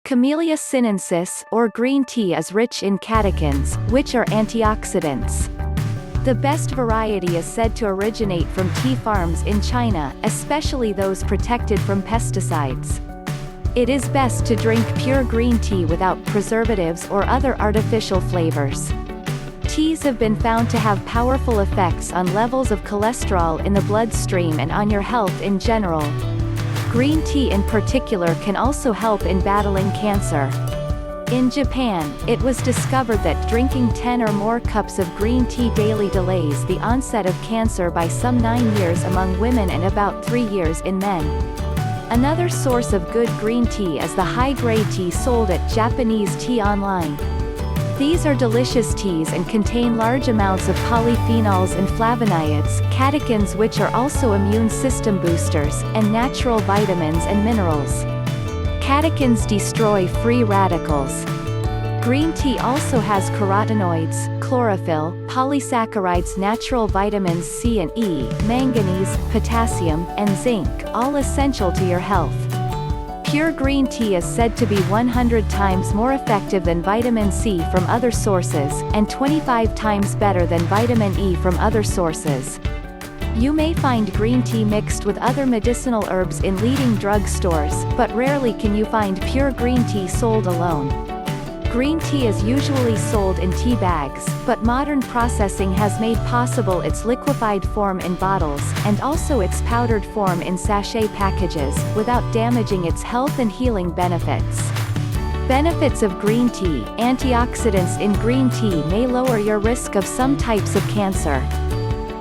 Camellia Sinensis, or green tea, is rich in catechins, which are antioxidants. The best variety is said to originate from tea farms in China, especially those protected from pesticides. It is best to drink pure green tea without preservatives or other artificial flavors. Teas have been found to have powerful effects on levels of cholesterol in the bloodstream and on your health in general. Green tea in particular can also help in battling cancer. In Japan, it was discovered that drinking 10 or more cups of green tea daily delays the onset of cancer by some 9 years among women and about 3 years in men. Another source of good green tea is the high-grade tea sold at Japanese Tea Online. These are delicious teas and contain large amounts of polyphenols and flavoniods, catechins, which are also immune system boosters, and natural vitamins and minerals. Catechins destroy free radicals. Green tea also has carotenoids, chlorophyll, polysaccharides, natural vitamins C and E, manganese, potassium, and zinc, all essential to your health. Pure green tea is said to be 100 times more effective than vitamin C from other sources, and 25 times better than vitamin E from other sources. You may find green tea mixed with other medicinal herbs in leading drug stores, but rarely can you find pure green tea sold alone. Green tea is usually sold in tea bags, but modern processing has made possible its liquefied form in bottles, and also its powdered form in sachet packages, without damaging its health and healing benefits. Benefits of green tea. Antioxidants in green tea may lower your risk of some types of cancer.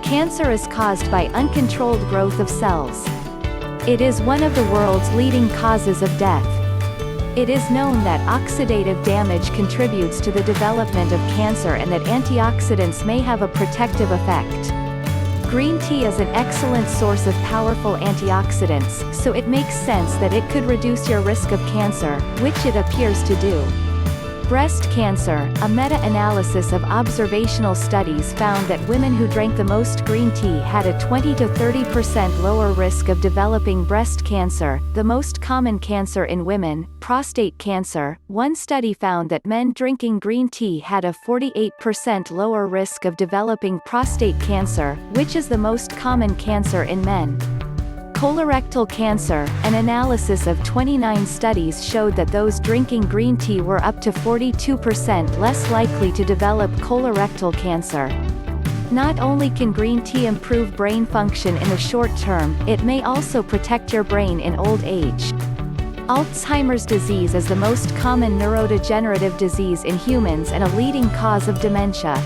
Cancer is caused by uncontrolled growth of cells. It is one of the world's leading causes of death. It is known that oxidative damage contributes to the development of cancer and that antioxidants may have a protective effect. Green tea is an excellent source of powerful antioxidants, so it makes sense that it could reduce your risk of cancer, which it appears to do. Breast cancer. A meta-analysis of observational studies found that women who drank the most green tea had a 20 to 30% lower risk of developing breast cancer, the most common cancer in women. Prostate cancer. One study found that men drinking green tea had a 48% lower risk of developing prostate cancer, which is the most common cancer in men. Colorectal cancer. An analysis of 29 studies showed that those drinking green tea were up to 42% less likely to develop colorectal cancer. Not only can green tea improve brain function in the short term, it may also protect your brain in old age. Alzheimer's disease is the most common neurodegenerative disease in humans and a leading cause of dementia.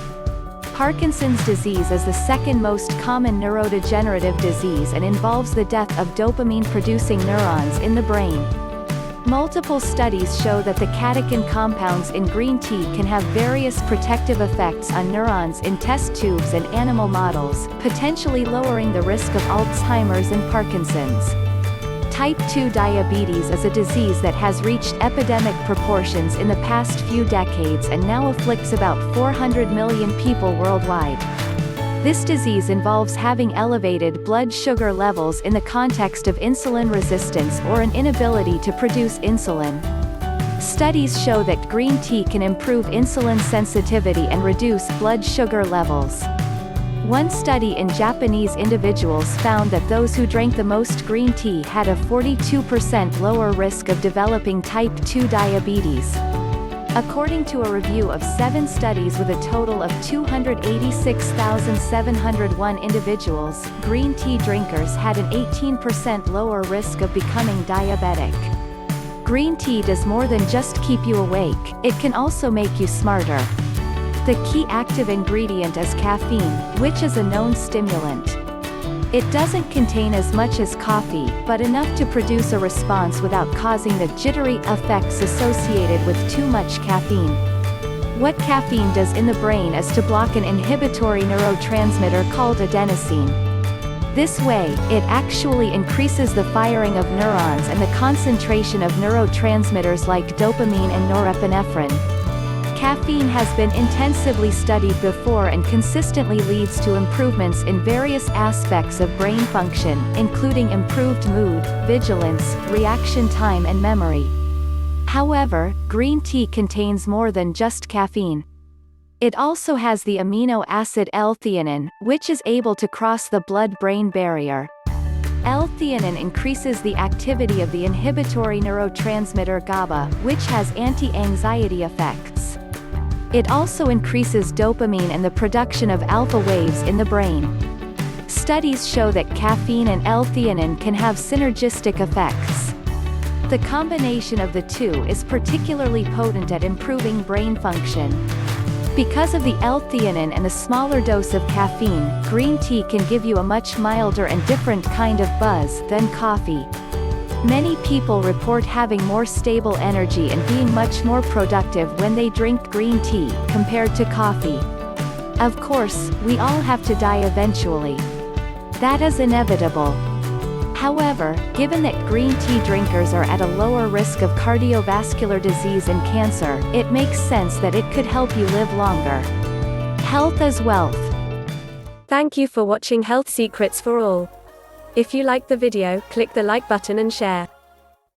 Parkinson's disease is the second most common neurodegenerative disease and involves the death of dopamine-producing neurons in the brain. Multiple studies show that the catechin compounds in green tea can have various protective effects on neurons in test tubes and animal models, potentially lowering the risk of Alzheimer's and Parkinson's. Type 2 diabetes is a disease that has reached epidemic proportions in the past few decades and now afflicts about 400 million people worldwide. This disease involves having elevated blood sugar levels in the context of insulin resistance or an inability to produce insulin. Studies show that green tea can improve insulin sensitivity and reduce blood sugar levels. One study in Japanese individuals found that those who drank the most green tea had a 42% lower risk of developing type 2 diabetes. According to a review of 7 studies with a total of 286,701 individuals, green tea drinkers had an 18% lower risk of becoming diabetic. Green tea does more than just keep you awake, it can also make you smarter. The key active ingredient is caffeine, which is a known stimulant. It doesn't contain as much as coffee, but enough to produce a response without causing the jittery effects associated with too much caffeine. What caffeine does in the brain is to block an inhibitory neurotransmitter called adenosine. This way, it actually increases the firing of neurons and the concentration of neurotransmitters like dopamine and norepinephrine. Caffeine has been intensively studied before and consistently leads to improvements in various aspects of brain function, including improved mood, vigilance, reaction time and memory. However, green tea contains more than just caffeine. It also has the amino acid L-theanine, which is able to cross the blood-brain barrier. L-theanine increases the activity of the inhibitory neurotransmitter GABA, which has anti-anxiety effects. It also increases dopamine and the production of alpha waves in the brain. Studies show that caffeine and L-theanine can have synergistic effects. The combination of the two is particularly potent at improving brain function. Because of the L-theanine and the smaller dose of caffeine, green tea can give you a much milder and different kind of buzz than coffee. Many people report having more stable energy and being much more productive when they drink green tea, compared to coffee. Of course, we all have to die eventually. That is inevitable. However, given that green tea drinkers are at a lower risk of cardiovascular disease and cancer, it makes sense that it could help you live longer. Health is wealth. Thank you for watching Health Secrets for All. If you liked the video, click the like button and share.